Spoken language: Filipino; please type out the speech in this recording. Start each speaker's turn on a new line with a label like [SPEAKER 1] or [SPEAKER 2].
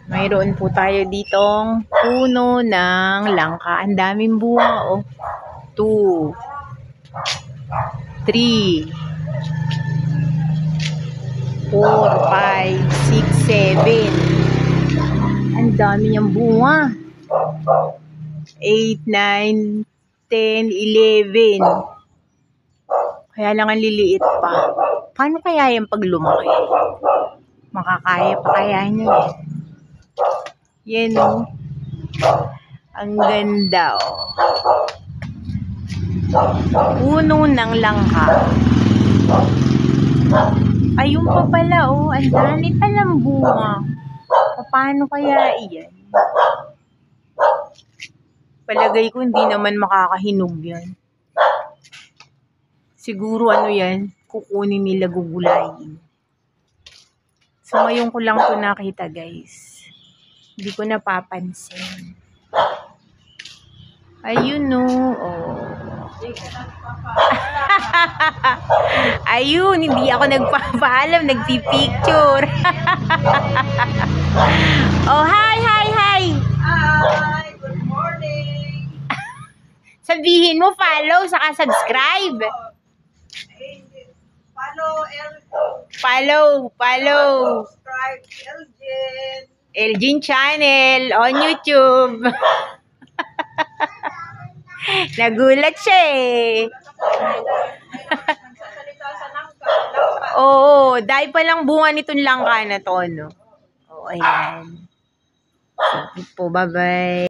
[SPEAKER 1] Mayroon po tayo ditong puno ng langka. Ang daming bunga, oh. 2, 3, 4, 5, 6, 7. Ang dami niyang bunga. 8, 9, 10, 11. Kaya lang ang liliit pa. Paano kaya yung pag lumaki? Makakaya pa kaya niya? Yan, oh. Ang ganda, oh. Puno ng langka. Ayun pa pala, oh. Ang dami palang bunga. Paano kaya iyan? Palagay ko hindi naman makakahinog yan. Siguro ano yan, kukunin nila, gugulayin. So ngayon ko lang to nakita, guys. Hindi ko napapansin. Ayun, no. Oh. Ayun, hindi ako nagpapaalam, nagpipicture. Oh, hi, hi, hi.
[SPEAKER 2] Hi, good morning.
[SPEAKER 1] Sabihin mo, follow, saka subscribe. Follow.
[SPEAKER 2] Subscribe Elgin.
[SPEAKER 1] Elgin Channel on YouTube. Nagulat siya eh.
[SPEAKER 2] Nagsasalita sa langka.
[SPEAKER 1] Oo, dahil palang bunga nitong langka na to, no? Oh, ayan. Sige po, bye-bye.